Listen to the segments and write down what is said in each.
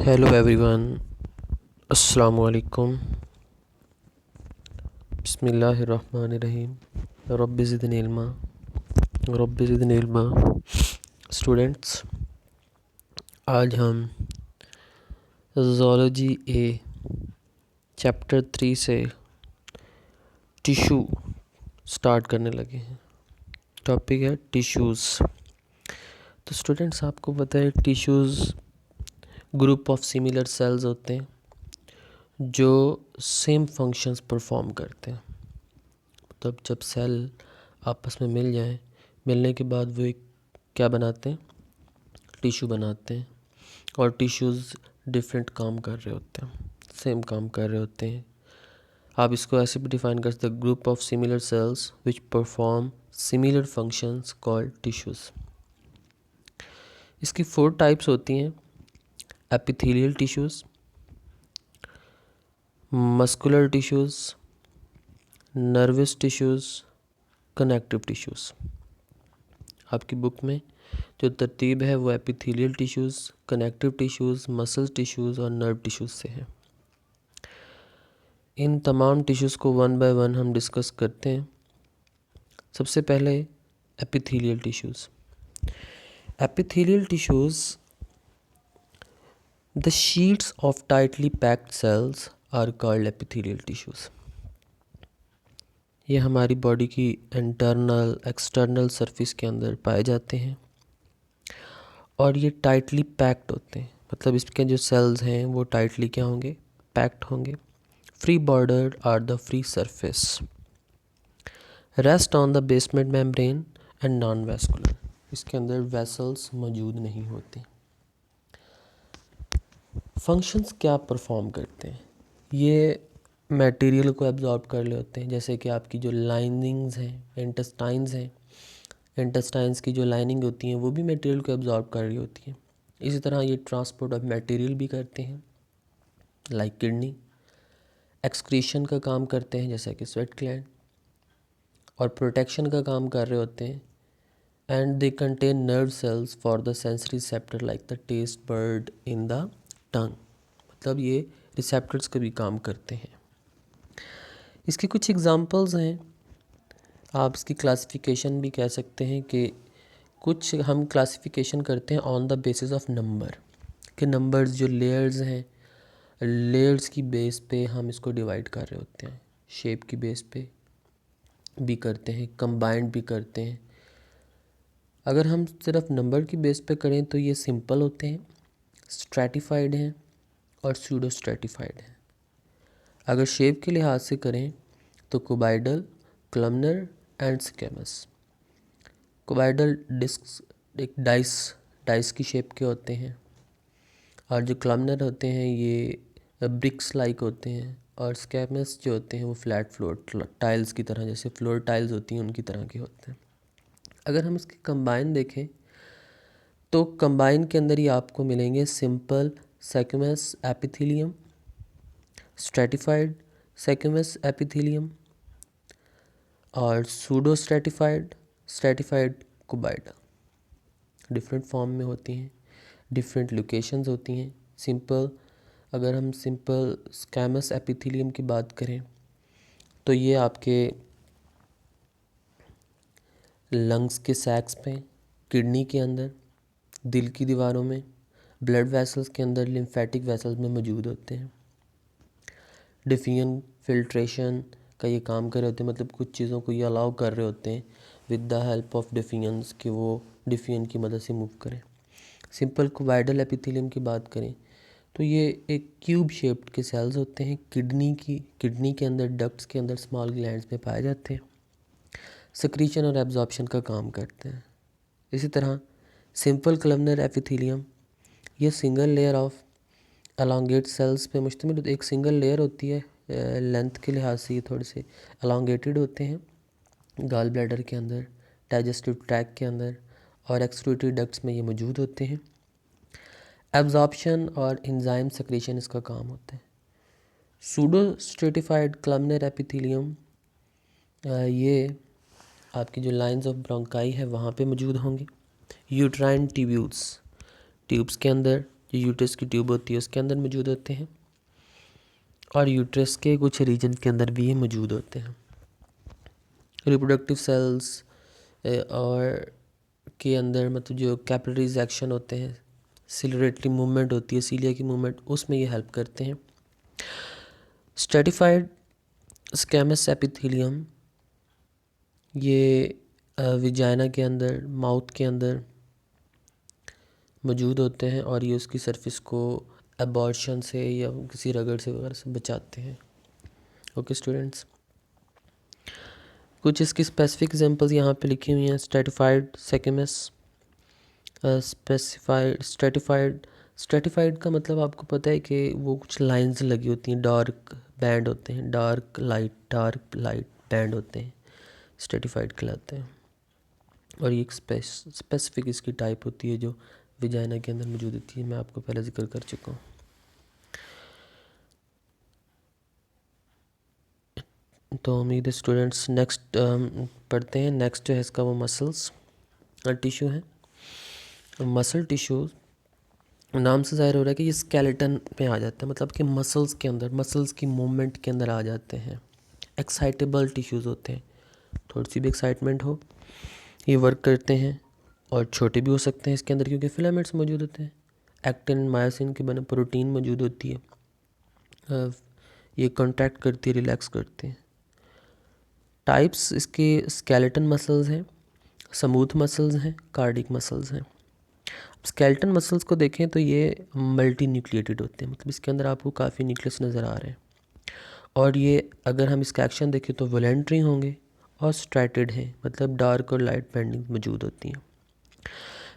Hello everyone, अस्सलामु अलैकुम। बिस्मिल्लाहिर्रहमानिर्रहीम। Rabbi ज़िदनी इल्मा, rabbi ज़िदनी इल्मा। स्टूडेंट्स, आज हम ज़ूलॉजी ए चैप्टर 3 से टिश्यू स्टार्ट करने लगे हैं। टॉपिक है टिश्यूज़। तो स्टूडेंट्स, आपको पता है tissues group of similar sales होते हैं जो सेम फंक्शंस परफॉर्म करते हैं। तब जब सेल आपस में मिल जाएं, मिलने के बाद वो एक क्या बनाते हैं, टिश्यू बनाते हैं। और टिश्यूज़ डिफरेंट काम कर रहे होते हैं, सेम काम कर रहे होते हैं। आप इसको ऐसे भी डिफाइन कर सकते हैं, group of similar cells which perform similar functions called tissues. इसकी 4 टाइप्स होती हैं: epithelial tissues, muscular tissues, nervous tissues, connective tissues. आपकी बुक में जो तरतीब है वो epithelial tissues, connective tissues, muscle tissues और नर्व टिश्यूज़ से है। इन तमाम टिश्यूज़ को वन बाय वन हम डिस्कस करते हैं। सबसे पहले epithelial tissues. Epithelial tissues, the sheets of tightly packed cells are called epithelial tissues. ये हमारी बॉडी की इंटरनल एक्सटर्नल सरफेस के अंदर पाए जाते हैं और ये टाइटली पैक्ड होते हैं। मतलब इसके जो सेल्स हैं वो टाइटली क्या होंगे, पैक्ड होंगे। Free bordered are the free surface, rest on the basement membrane and non vascular. इसके अंदर वेसल्स मौजूद नहीं होते। फंक्शंस क्या परफॉर्म करते हैं, ये मटेरियल को एब्जॉर्ब कर ले होते हैं। जैसे कि आपकी जो लाइनिंग्स हैं, इंटेस्टाइन्स हैं, इंटेस्टाइन्स की जो लाइनिंग होती हैं वो भी मटेरियल को एब्जॉर्ब कर रही होती हैं। इसी तरह ये ट्रांसपोर्ट ऑफ मटेरियल भी करते हैं, लाइक किडनी। एक्सक्रीशन का काम करते हैं जैसा कि स्वेट ग्लैंड, और प्रोटेक्शन का काम कर रहे होते हैं। And they contain nerve cells for the sensory receptor like the taste bird in the tongue. मतलब ये रिसेप्टर्स का भी काम करते हैं। इसके कुछ एग्जांपल्स हैं। आप इसकी क्लासिफिकेशन भी कह सकते हैं कि कुछ हम क्लासिफिकेशन करते हैं on the basis of number, कि नंबर्स जो लेयर्स हैं, लेयर्स की बेस पे हम इसको डिवाइड कर रहे होते हैं। शेप की बेस पे भी करते हैं, कंबाइंड भी करते हैं। अगर हम सिर्फ नंबर की बेस पे करें तो ये सिंपल होते हैं, स्ट्रैटिफाइड हैं और सूडो स्ट्रैटिफाइड हैं। अगर शेप के लिहाज से करें तो कुबाइडल, कलमनर एंड स्क्वैमस। कुबाइडल डिस्क एक डाइस की शेप के होते हैं, और जो कलमनर होते हैं ये ब्रिक्स लाइक होते हैं, और स्क्वैमस जो होते हैं वो फ्लैट फ्लोर टाइल्स की तरह, जैसे फ्लोर टाइल्स होती हैं उनकी तरह के होते हैं। अगर हम इसके कंबाइन देखें तो कंबाइन के अंदर ही आपको मिलेंगे simple squamous epithelium, stratified squamous epithelium और सूडो स्ट्रैटिफाइड कुबाइडल। डिफरेंट फॉर्म में होती हैं, डिफरेंट लोकेशंस होती हैं। अगर हम सिंपल स्क्वैमस एपिथेलियम की बात करें तो ये आपके लंग्स के सैक्स पे, किडनी के अंदर, दिल की दीवारों में, ब्लड वेसल्स के अंदर, लिम्फेटिक वेसल्स में मौजूद होते हैं। डिफियन फिल्ट्रेशन का ये काम कर रहे होते हैं, मतलब कुछ चीज़ों को ये अलाउ कर रहे होते हैं विद द हेल्प ऑफ डिफियंस कि वो डिफियन की मदद से मूव करें। सिंपल कुबाइडल एपिथेलियम की बात करें तो ये एक क्यूब शेप्ड के सेल्स होते हैं, किडनी के अंदर, डक्ट्स के अंदर, स्मॉल ग्लैंड्स में पाए जाते हैं। सिक्रीशन और एब्जॉर्प्शन का काम करते हैं। इसी तरह सिंपल कलमनर एपिथेलियम, ये single layer of elongate cells पे मुश्तमिल होती है। एक सिंगल लेयर होती है, लेंथ के लिहाज से ये थोड़े से एलोंगेटेड होते हैं। गॉल ब्लैडर के अंदर, डाइजेस्टिव ट्रैक्ट के अंदर और एक्सक्रीटरी डक्ट्स में ये मौजूद होते हैं। एब्जॉर्प्शन और एंजाइम सेक्रेशन इसका काम होता है। सूडो स्ट्रेटिफाइड कलमनर एपिथेलियम, ये आपकी जो लाइंस ऑफ ब्रोंकाई है वहाँ पे मौजूद होंगे। यूट्राइन ट्यूब्स के अंदर, जो यूट्रस की ट्यूब होती है उसके अंदर मौजूद होते हैं, और यूट्रस के कुछ रीजन के अंदर भी ये मौजूद होते हैं। रिप्रोडक्टिव सेल्स और के अंदर मतलब जो कैपिलरीज एक्शन होते हैं, सिलरेटरी मूवमेंट होती है, सीलिया की मूवमेंट, उसमें ये हेल्प करते हैं। स्ट्रेटिफाइड स्क्वैमस एपिथेलियम ये विजाइना के अंदर, माउथ के अंदर मौजूद होते हैं, और ये उसकी सरफेस को एबॉर्शन से या किसी रगड़ से वगैरह से बचाते हैं। ओके स्टूडेंट्स, कुछ इसकी स्पेसिफिक एग्जांपल्स यहाँ पे लिखी हुई हैं। स्ट्रेटिफाइड स्क्वैमस, स्ट्रेटिफाइड का मतलब आपको पता है कि वो कुछ लाइंस लगी होती हैं, डार्क बैंड होते हैं, डार्क लाइट बैंड होते हैं, स्ट्रेटिफाइड कहलाते हैं। और ये एक स्पेसिफिक इसकी टाइप होती है जो विजाइना के अंदर मौजूद होती है, मैं आपको पहले जिक्र कर चुका हूँ। तो उम्मीद है स्टूडेंट्स नेक्स्ट पढ़ते हैं। नेक्स्ट जो है इसका वो मसल्स टिश्यू है। मसल टिश्यू नाम से ज़ाहिर हो रहा है कि ये स्केलेटन में आ जाता है, मतलब कि मसल्स के अंदर, मसल्स की मूवमेंट के अंदर आ जाते हैं। एक्साइटेबल टिश्यूज़ होते हैं, थोड़ी सी भी एक्साइटमेंट हो ये वर्क करते हैं, और छोटे भी हो सकते हैं इसके अंदर क्योंकि फिलामेंट्स मौजूद होते हैं। एक्टिन मायोसिन की बने प्रोटीन मौजूद होती है, ये कॉन्ट्रैक्ट करती है, रिलैक्स करते हैं। टाइप्स इसके स्केलेटन मसल्स हैं, स्मूथ मसल्स हैं, कार्डिक मसल्स हैं। स्केलेटन मसल्स को देखें तो ये मल्टी न्यूक्लिएटेड होते हैं, मतलब इसके अंदर आपको काफ़ी न्यूक्लियस नज़र आ रहे हैं, और ये अगर हम इसका एक्शन देखें तो वॉलेंट्री होंगे और स्ट्रैटेड हैं, मतलब डार्क और लाइट बैंडिंग मौजूद होती हैं।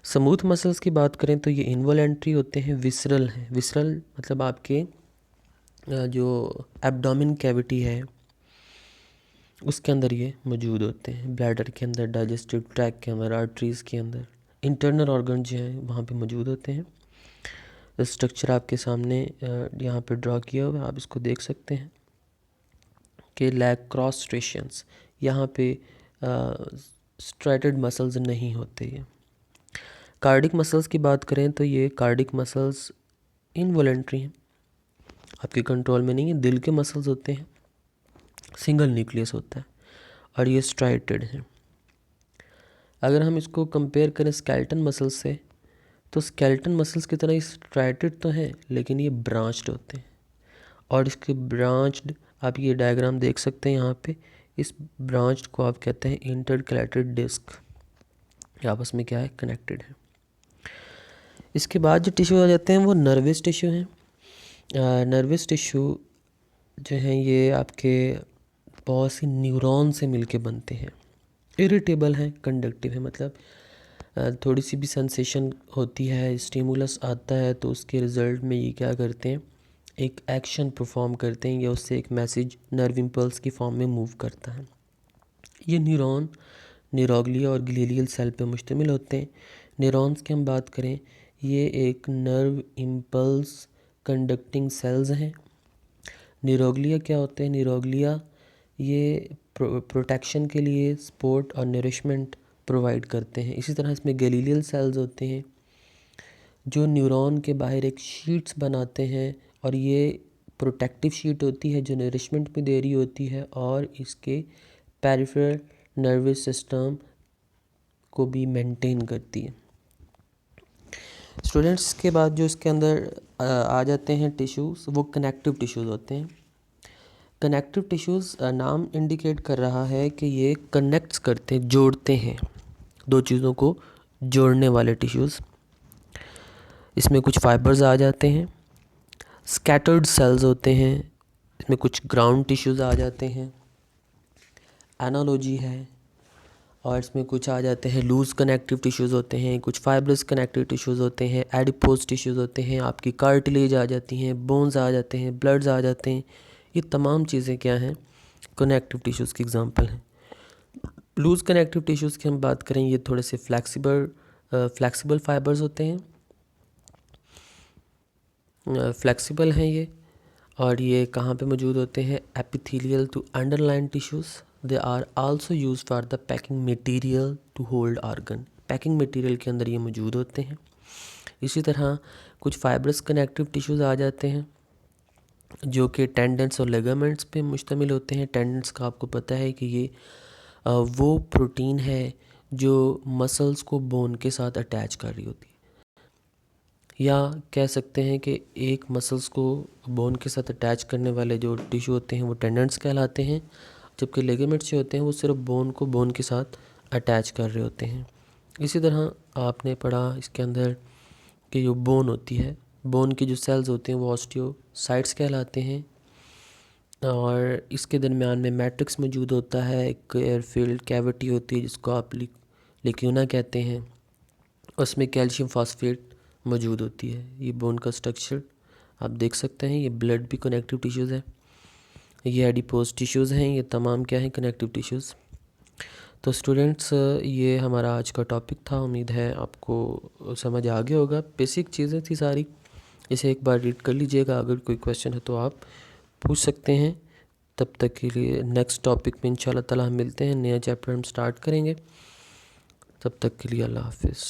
स्मूथ मसल्स की बात करें तो ये इनवॉलेंट्री होते हैं, विसरल हैं। विसरल मतलब आपके जो एब्डोमेन कैविटी है उसके अंदर ये मौजूद होते हैं, ब्लैडर के अंदर, डाइजेस्टिव ट्रैक्ट के अंदर, आर्टरीज़ के अंदर, इंटरनल ऑर्गन जो हैं वहाँ पे मौजूद होते हैं। स्ट्रक्चर आपके सामने यहाँ पे ड्रॉ किया हुआ है, आप इसको देख सकते हैं कि लैक क्रॉस स्ट्रेशंस, यहाँ पे स्ट्रेटेड मसल्स नहीं होते। ये कार्डिक मसल्स की बात करें तो ये कार्डिक मसल्स इनवॉलेंट्री हैं, आपके कंट्रोल में नहीं है। दिल के मसल्स होते हैं, सिंगल न्यूक्लियस होता है, और ये स्ट्राइटेड हैं। अगर हम इसको कंपेयर करें स्केलेटन मसल्स से, तो स्केलेटन मसल्स की तरह स्ट्राइटेड तो हैं लेकिन ये ब्रांच्ड होते हैं, और इसके ब्रांच्ड आप ये डायग्राम देख सकते हैं यहाँ पे, इस ब्रांच्ड को आप कहते हैं इंटरकैलेटेड डिस्क, आपस में क्या है, कनेक्टेड है। इसके बाद जो टिश्यू आ जाते हैं वो नर्वस टिश्यू हैं। नर्वस टिश्यू जो हैं ये आपके बहुत सी न्यूरॉन से मिलके बनते हैं, इरिटेबल हैं, कंडक्टिव है, मतलब थोड़ी सी भी सेंसेशन होती है, स्टिमुलस आता है तो उसके रिज़ल्ट में ये क्या करते हैं, एक एक्शन परफॉर्म करते हैं, या उससे एक मैसेज नर्व इम्पल्स की फॉर्म में मूव करता है। ये न्यूरॉन न्यूरोग्लिया और ग्लीलियल सेल पे मुश्तमिल होते हैं। न्यूरॉन्स की हम बात करें, ये एक नर्व इम्पल्स कंडक्टिंग सेल्स हैं। न्यूरोग्लिया क्या होते हैं, न्यूरोग्लिया ये प्रोटेक्शन के लिए सपोर्ट और नरिशमेंट प्रोवाइड करते हैं। इसी तरह इसमें गैलीलियल सेल्स होते हैं जो न्यूरॉन के बाहर एक शीट्स बनाते हैं, और ये प्रोटेक्टिव शीट होती है जो नरिशमेंट में दे रही होती है, और इसके पेरिफेरल नर्वस सिस्टम को भी मेंटेन करती है। स्टूडेंट्स के बाद जो इसके अंदर आ जाते हैं टिश्यूज़, वो कनेक्टिव टिश्यूज़ होते हैं। कनेक्टिव टिश्यूज़ नाम इंडिकेट कर रहा है कि ये कनेक्ट्स करते हैं, जोड़ते हैं, दो चीज़ों को जोड़ने वाले टिश्यूज़। इसमें कुछ फाइबर्स आ जाते हैं, स्कैटर्ड सेल्स होते हैं, इसमें कुछ ग्राउंड टिश्यूज़ आ जाते हैं, एनालॉजी है, और इसमें कुछ आ जाते हैं लूज़ कनेक्टिव टिश्यूज़ होते हैं, कुछ फाइब्रस कनेक्टिव टिश्यूज़ होते हैं, एडिपोज टिश्यूज़ होते हैं, आपकी कार्टिलेज आ जाती हैं, बोन्स आ जाते हैं, ब्लड्स आ जाते हैं। ये तमाम चीज़ें क्या हैं, कनेक्टिव टिश्यूज़ की एग्जांपल हैं। लूज़ कनेक्टिव टिश्यूज़ की हम बात करें, ये थोड़े से फ्लेक्सिबल फाइबर्स होते हैं, फ्लेक्सिबल हैं ये, और ये कहाँ पे मौजूद होते हैं, epithelial to underline tissues. They are also use for the packing material to hold organ. Packing material के अंदर ये मौजूद होते हैं। इसी तरह कुछ फाइब्रस कनेक्टिव टिश्यूज़ आ जाते हैं जो कि टेंडेंस और लिगामेंट्स पे मुश्तमिल होते हैं। टेंडेंस का आपको पता है कि ये वो प्रोटीन है जो मसल्स को बोन के साथ अटैच कर रही होती है, या कह सकते हैं कि एक मसल्स को बोन के साथ अटैच करने वाले जो टिश्यू होते हैं वो टेंडेंस कहलाते हैं, जबकि लिगामेंट्स जो होते हैं वो सिर्फ बोन को बोन के साथ अटैच कर रहे होते हैं। इसी तरह आपने पढ़ा इसके अंदर कि जो बोन होती है, बोन की जो सेल्स होते हैं वो ऑस्टियोसाइट्स कहलाते हैं, और इसके दरमियान में मैट्रिक्स मौजूद होता है, एक एयरफील्ड कैविटी होती है जिसको आप लिक्यूना कहते हैं, उसमें कैल्शियम फॉस्फेट मौजूद होती है। ये बोन का स्ट्रक्चर आप देख सकते हैं। ये ब्लड भी कनेक्टिव टिश्यूज़ है, ये एडिपोज टिश्यूज़ हैं, ये तमाम क्या हैं, कनेक्टिव टिश्यूज़। तो स्टूडेंट्स ये हमारा आज का टॉपिक था, उम्मीद है आपको समझ आ गया होगा। बेसिक चीज़ें थी सारी, इसे एक बार रीड कर लीजिएगा। अगर कोई क्वेश्चन है तो आप पूछ सकते हैं। तब तक के लिए नेक्स्ट टॉपिक में इंशाल्लाह ताला हम मिलते हैं, नया चैप्टर हम स्टार्ट करेंगे। तब तक के लिए अल्लाह हाफिज़।